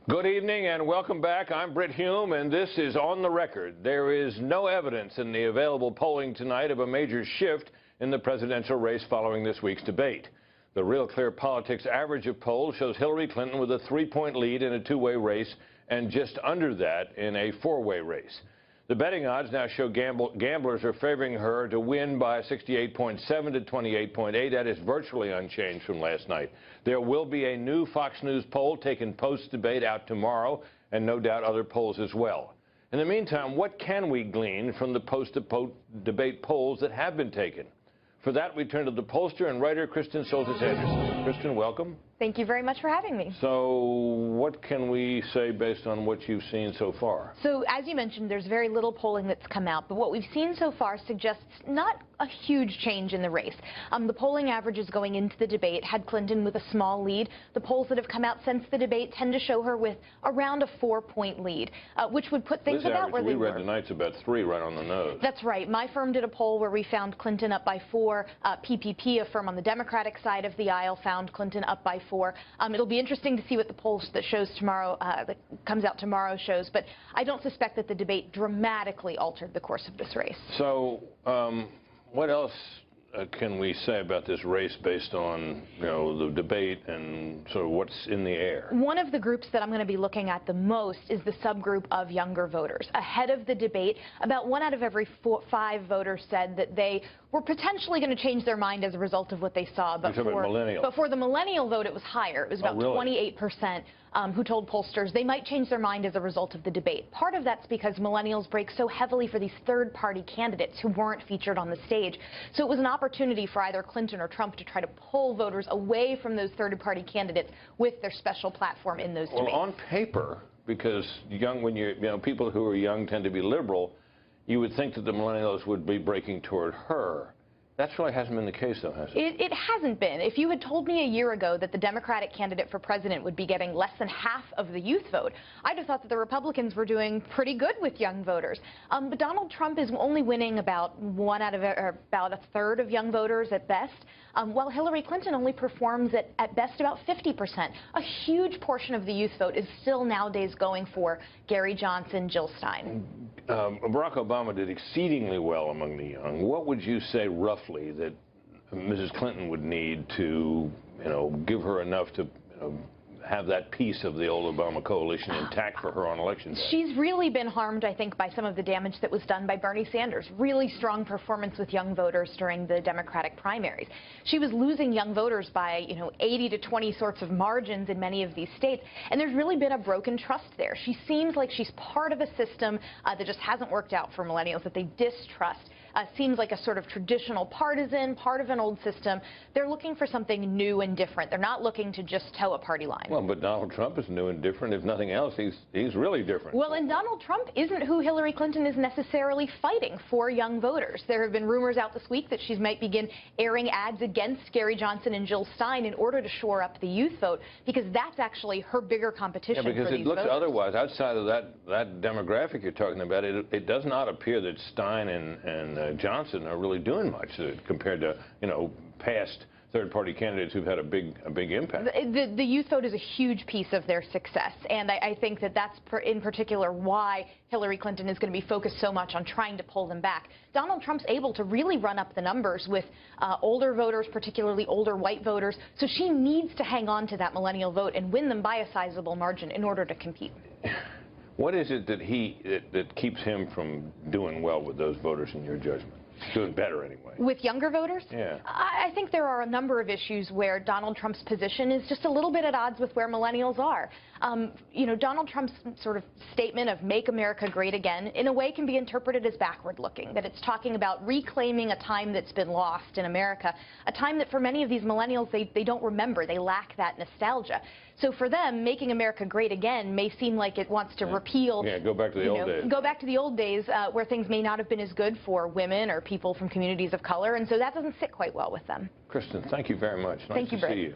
Good evening and welcome back. I'm Britt Hume, and this is On the Record. There is no evidence in the available polling tonight of a major shift in the presidential race following this week's debate. The Real Clear Politics average of polls shows Hillary Clinton with a 3-point lead in a two-way race and just under that in a four-way race. The betting odds now show gamblers are favoring her to win by 68.7 to 28.8. That is virtually unchanged from last night. There will be a new Fox News poll taken post-debate out tomorrow, and no doubt other polls as well. In the meantime, what can we glean from the post-debate polls that have been taken? For that, we turn to the pollster and writer Kristen Soltis-Anderson. Kristen, welcome. Thank you very much for having me. So what can we say based on what you've seen so far? So as you mentioned, there's very little polling that's come out, but what we've seen so far suggests not a huge change in the race. The polling averages going into the debate had Clinton with a small lead. The polls that have come out since the debate tend to show her with around a 4-point lead, which would put things about where they were. We read tonight's about 3 right on the nose. That's right. My firm did a poll where we found Clinton up by 4. PPP, a firm on the Democratic side of the aisle, found Clinton up by 4. It'll be interesting to see what the polls that shows tomorrow, that comes out tomorrow shows, but I don't suspect that the debate dramatically altered the course of this race. So what else can we say about this race based on, the debate and sort of what's in the air? One of the groups that I'm going to be looking at the most is the subgroup of younger voters. Ahead of the debate, about 1 out of every 5 voters said that they were potentially going to change their mind as a result of what they saw. But for the millennial vote, it was higher. It was about 28%. Who told pollsters they might change their mind as a result of the debate. Part of that's because millennials break so heavily for these third-party candidates who weren't featured on the stage. So it was an opportunity for either Clinton or Trump to try to pull voters away from those third-party candidates with their special platform in those debates. Well, on paper, because people who are young tend to be liberal, you would think that the millennials would be breaking toward her. That really hasn't been the case, though, has it? It hasn't been. If you had told me a year ago that the Democratic candidate for president would be getting less than half of the youth vote, I'd have thought that the Republicans were doing pretty good with young voters. But Donald Trump is only winning about about a third of young voters at best, while Hillary Clinton only performs at best about 50%. A huge portion of the youth vote is still nowadays going for Gary Johnson, Jill Stein. Barack Obama did exceedingly well among the young. What would you say roughly that Mrs. Clinton would need to, give her enough to have that piece of the old Obama coalition intact for her on election day? She's really been harmed, I think, by some of the damage that was done by Bernie Sanders. Really strong performance with young voters during the Democratic primaries. She was losing young voters by, 80 to 20 sorts of margins in many of these states, and there's really been a broken trust there. She seems like she's part of a system that just hasn't worked out for millennials, that they distrust. Seems like a sort of traditional partisan, part of an old system. They're looking for something new and different. They're not looking to just toe a party line. Well, but Donald Trump is new and different. If nothing else, he's really different. Well, and Donald Trump isn't who Hillary Clinton is necessarily fighting for young voters. There have been rumors out this week that she might begin airing ads against Gary Johnson and Jill Stein in order to shore up the youth vote, because that's actually her bigger competition for these voters. Yeah, because it looks otherwise. Outside of that demographic you're talking about, it does not appear that Stein and Johnson are really doing much compared to, past third-party candidates who've had a big impact. The youth vote is a huge piece of their success, and I think that's in particular why Hillary Clinton is going to be focused so much on trying to pull them back. Donald Trump's able to really run up the numbers with older voters, particularly older white voters, so she needs to hang on to that millennial vote and win them by a sizable margin in order to compete. What is it that keeps him from doing well with those voters, in your judgment? Doing better, anyway. With younger voters? Yeah. I think there are a number of issues where Donald Trump's position is just a little bit at odds with where millennials are. Donald Trump's sort of statement of "Make America Great Again" in a way can be interpreted as backward-looking, that it's talking about reclaiming a time that's been lost in America, a time that for many of these millennials they don't remember. They lack that nostalgia. So for them, making America great again may seem like it wants to repeal. Yeah, go back to the old days. Go back to the old days where things may not have been as good for women or people from communities of color, and so that doesn't sit quite well with them. Kristen, thank you very much. Nice Thank you, to Britt. see you.